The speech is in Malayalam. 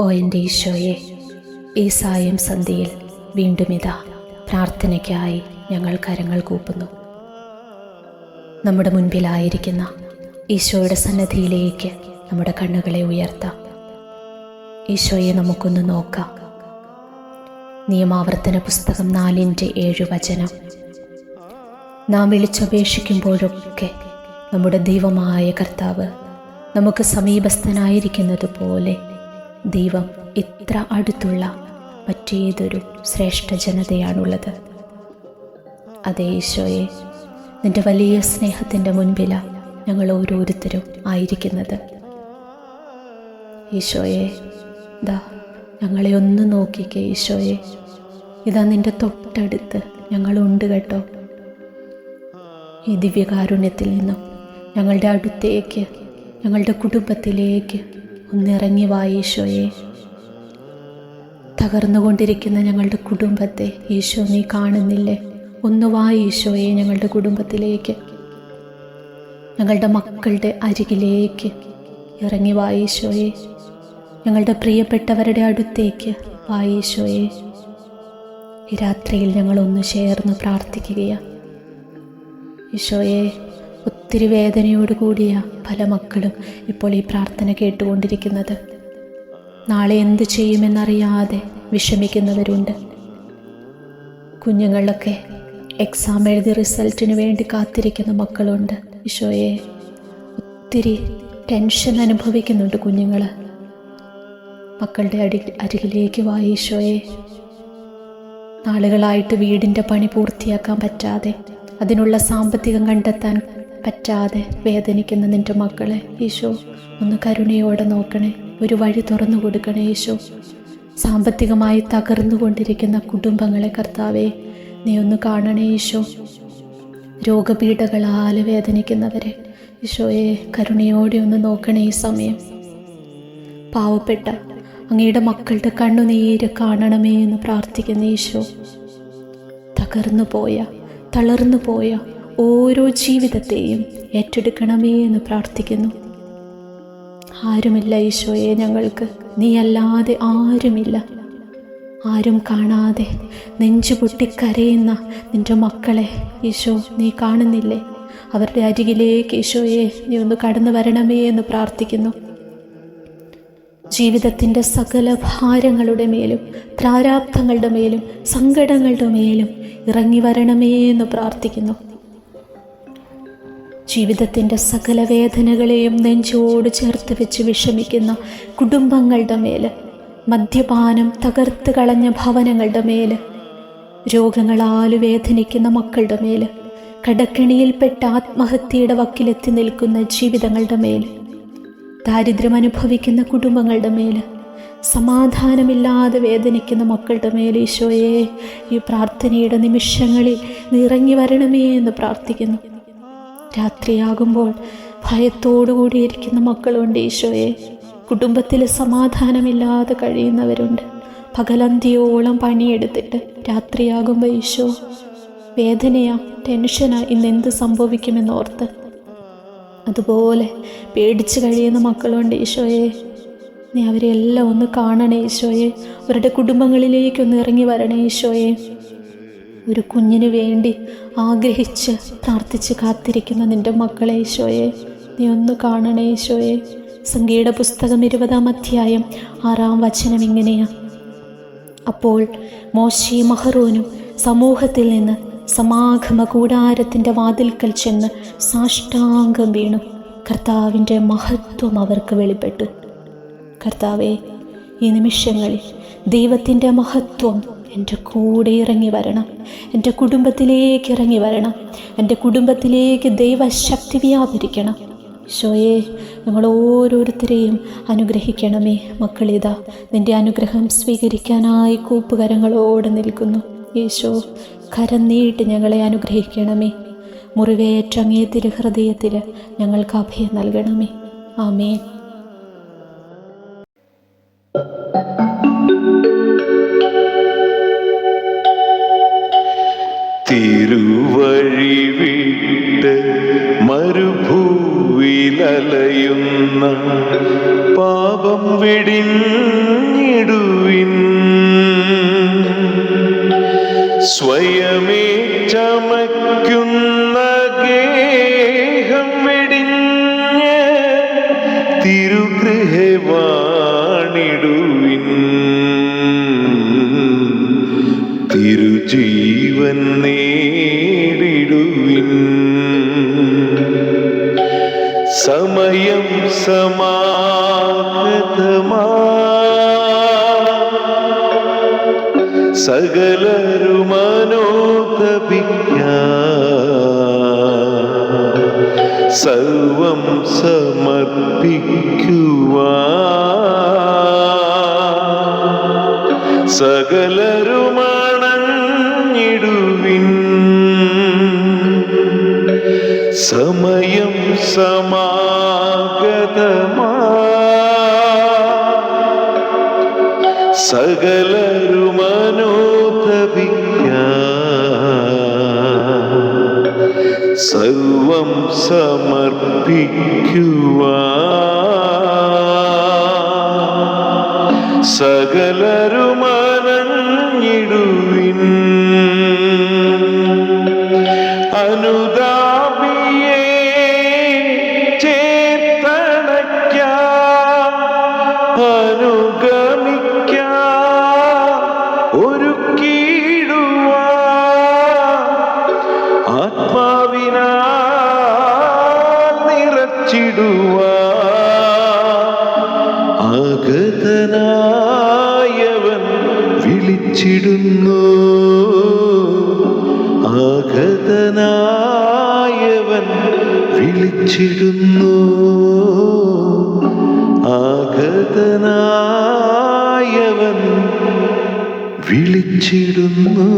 ഓ എൻ്റെ ഈശോയെ, ഈ സായം സന്ധ്യയിൽ വീണ്ടും ഇതാ പ്രാർത്ഥനയ്ക്കായി ഞങ്ങൾ കരങ്ങൾ കൂപ്പുന്നു. നമ്മുടെ മുൻപിലായിരിക്കുന്ന ഈശോയുടെ സന്നദ്ധിയിലേക്ക് നമ്മുടെ കണ്ണുകളെ ഉയർത്താം. ഈശോയെ നമുക്കൊന്ന് നോക്കാം. നിയമാവർത്തന പുസ്തകം 4:7 നാം വിളിച്ചപേക്ഷിക്കുമ്പോഴൊക്കെ നമ്മുടെ ദൈവമായ കർത്താവ് നമുക്ക് സമീപസ്ഥനായിരിക്കുന്നത് പോലെ ദൈവം ഇത്ര അടുത്തുള്ള മറ്റേതൊരു ശ്രേഷ്ഠ ജനതയാണുള്ളത്. അതേ ഈശോയെ, നിൻ്റെ വലിയ സ്നേഹത്തിൻ്റെ മുൻപിലാണ് ഞങ്ങൾ ഓരോരുത്തരും ആയിരിക്കുന്നത്. ഈശോയെ, ഇതാ ഞങ്ങളെ ഒന്ന് നോക്കിക്കേ. ഈശോയെ, ഇതാ നിൻ്റെ തൊട്ടടുത്ത് ഞങ്ങളുണ്ട് കേട്ടോ. ഈ ദിവ്യകാരുണ്യത്തിൽ നിന്നും ഞങ്ങളുടെ അടുത്തേക്ക്, ഞങ്ങളുടെ കുടുംബത്തിലേക്ക് ഒന്നിറങ്ങി വാ ഈശോയെ. തകർന്നുകൊണ്ടിരിക്കുന്ന ഞങ്ങളുടെ കുടുംബത്തെ ഈശോ നീ കാണുന്നില്ലേ? ഒന്ന് വാ ഈശോയെ ഞങ്ങളുടെ കുടുംബത്തിലേക്ക്, ഞങ്ങളുടെ മക്കളുടെ അരികിലേക്ക് ഇറങ്ങി വാ ഈശോയെ. ഞങ്ങളുടെ പ്രിയപ്പെട്ടവരുടെ അടുത്തേക്ക് വാ ഈശോയെ. ഈ രാത്രിയിൽ ഞങ്ങളൊന്ന് ചേർന്ന് പ്രാർത്ഥിക്കുകയാണ് ഈശോയെ. ഒത്തിരി വേദനയോട് കൂടിയ പല മക്കളും ഇപ്പോൾ ഈ പ്രാർത്ഥന കേട്ടുകൊണ്ടിരിക്കുന്നത്. നാളെ എന്ത് ചെയ്യുമെന്നറിയാതെ വിഷമിക്കുന്നവരുണ്ട്. കുഞ്ഞുങ്ങളൊക്കെ എക്സാം എഴുതി റിസൾട്ടിന് വേണ്ടി കാത്തിരിക്കുന്ന മക്കളുണ്ട്. ഈശോയെ, ഒത്തിരി ടെൻഷൻ അനുഭവിക്കുന്നുണ്ട് കുഞ്ഞുങ്ങൾ. മക്കളുടെ അരികിലേക്ക് വാ ഈശോയെ. നാളുകളായിട്ട് വീടിൻ്റെ പണി പൂർത്തിയാക്കാൻ പറ്റാതെ, അതിനുള്ള സാമ്പത്തികം കണ്ടെത്താൻ പറ്റാതെ വേദനിക്കുന്ന നിൻ്റെ മക്കളെ ഈശോ ഒന്ന് കരുണയോടെ നോക്കണേ. ഒരു വഴി തുറന്നു കൊടുക്കണേ ഈശോ. സാമ്പത്തികമായി തകർന്നുകൊണ്ടിരിക്കുന്ന കുടുംബങ്ങളെ കർത്താവേ നീ ഒന്ന് കാണണേ ഈശോ. രോഗപീഠകളാൽ വേദനിക്കുന്നവരെ ഈശോയെ കരുണയോടെ ഒന്ന് നോക്കണേ ഈ സമയം. പാവപ്പെട്ട അങ്ങയുടെ മക്കളുടെ കണ്ണുനീര് കാണണമേ എന്ന് പ്രാർത്ഥിക്കുന്ന ഈശോ. തകർന്നു പോയ, തളർന്നു പോയ ഓരോ ജീവിതത്തെയും ഏറ്റെടുക്കണമേ എന്ന് പ്രാർത്ഥിക്കുന്നു. ആരുമില്ല ഈശോയെ ഞങ്ങൾക്ക്, നീയല്ലാതെ ആരുമില്ല. ആരും കാണാതെ നെഞ്ചു പൊട്ടിക്കരയുന്ന നിൻ്റെ മക്കളെ ഈശോ നീ കാണുന്നില്ലേ? അവരുടെ അരികിലേക്ക് ഈശോയെ നീ ഒന്ന് കടന്നു വരണമേ എന്ന് പ്രാർത്ഥിക്കുന്നു. ജീവിതത്തിൻ്റെ സകല ഭാരങ്ങളുടെ മേലും, പ്രാരാബ്ധങ്ങളുടെ മേലും, സങ്കടങ്ങളുടെ മേലും ഇറങ്ങി വരണമേ എന്ന് പ്രാർത്ഥിക്കുന്നു. ജീവിതത്തിൻ്റെ സകല വേദനകളെയും നെഞ്ചോട് ചേർത്ത് വെച്ച് വിഷമിക്കുന്ന കുടുംബങ്ങളുടെ മേല്, മദ്യപാനം തകർത്ത് കളഞ്ഞ ഭവനങ്ങളുടെ മേല്, രോഗങ്ങളാൽ വേദനിക്കുന്ന മക്കളുടെ മേല്, കടക്കെണിയിൽപ്പെട്ട ആത്മഹത്യയുടെ വക്കിലെത്തി നിൽക്കുന്ന ജീവിതങ്ങളുടെ മേല്, ദാരിദ്ര്യം അനുഭവിക്കുന്ന കുടുംബങ്ങളുടെ മേല്, സമാധാനമില്ലാതെ വേദനിക്കുന്ന മക്കളുടെ മേല് ഈശോയെ ഈ പ്രാർത്ഥനയുടെ നിമിഷങ്ങളിൽ നീ ഇറങ്ങി വരണമേ എന്ന് പ്രാർത്ഥിക്കുന്നു. രാത്രിയാകുമ്പോൾ ഭയത്തോടുകൂടിയിരിക്കുന്ന മക്കളുണ്ട് ഈശോയെ. കുടുംബത്തിൽ സമാധാനമില്ലാതെ കഴിയുന്നവരുണ്ട്. പകലന്തിയോളം പണിയെടുത്തിട്ട് രാത്രിയാകുമ്പോൾ ഈശോ വേദനയാ, ടെൻഷനാ, ഇന്നെന്ത് സംഭവിക്കുമെന്നോർത്ത് അതുപോലെ പേടിച്ച് കഴിയുന്ന മക്കളുണ്ട് ഈശോയെ. നീ അവരെല്ലാം ഒന്ന് കാണണേ ഈശോയെ. അവരുടെ കുടുംബങ്ങളിലേക്കൊന്ന് ഇറങ്ങി വരണേ ഈശോയെ. ഒരു കുഞ്ഞിന് വേണ്ടി ആഗ്രഹിച്ച് പ്രാർത്ഥിച്ച് കാത്തിരിക്കുന്ന നിൻ്റെ മക്കളെ ഈശോയെ നീ ഒന്ന് കാണണേ ഈശോയെ. സംഖ്യയുടെ പുസ്തകം 20:6 ഇങ്ങനെയാണ്: അപ്പോൾ മോശയും അഹറോനും സമൂഹത്തിൽ നിന്ന് സമാഗമ കൂടാരത്തിൻ്റെ വാതിൽക്കൽ ചെന്ന് സാഷ്ടാംഗം വീണു. കർത്താവിൻ്റെ മഹത്വം അവർക്ക് വെളിപ്പെട്ടു. കർത്താവേ, ഈ നിമിഷങ്ങളിൽ ദൈവത്തിൻ്റെ മഹത്വം എൻ്റെ കൂടെ ഇറങ്ങി വരണം. എൻ്റെ കുടുംബത്തിലേക്ക് ഇറങ്ങി വരണം. എൻ്റെ കുടുംബത്തിലേക്ക് ദൈവശക്തി വ്യാപരിക്കണം. ഈശോയെ, ഞങ്ങൾ ഓരോരുത്തരെയും അനുഗ്രഹിക്കണമേ. മക്കളിതാ നിൻ്റെ അനുഗ്രഹം സ്വീകരിക്കാനായി കൂപ്പുകരങ്ങളോടെ നിൽക്കുന്നു. ഈശോ, കരം നീട്ടി ഞങ്ങളെ അനുഗ്രഹിക്കണമേ. മുറിവേറ്റ അങ്ങേ തിരുഹൃദയത്തിൽ ഞങ്ങൾക്ക് അഭയം നൽകണമേ. ആമേൻ. തിരുവഴി വിട്ട് മരുഭൂവിലലയുന്ന പാപം വെടിഞ്ഞിടുവിൻ. സ്വയമേ ചമയ്ക്കുന്ന ഗേഹം വെടിഞ്ഞ് തിരുഗൃഹേ വാണിടുവിൻ. തിരുജീവൻ നേടിടുവിൻ. സമയം സമാഗതമാ, സകലരും മനോതപിക്കാൻ സർവം സമർപ്പിക്കുവാൻ സകലരും അണഞ്ഞിടുവിൻ. സമയം സമാഗതമാ, സകലരും മനോതപിക്കാൻ സർവം സമർപ്പിക്കുവാൻ സകലരും അണഞ്ഞിടുവിൻ. അനുതാപിയെ ചേർത്തണയ്ക്കാൻ അനുഗമിക്കാൻ ഒരുക്കിയിടുവാൻ ആത്മാവിനാൽ നിറച്ചിടുവാൻ ആഗതനായവൻ വിളിച്ചിടുന്നു. ആഗതനായവൻ വിളിച്ചിടുന്നു. ആഗതനായവൻ വിളിച്ചിടുന്നു.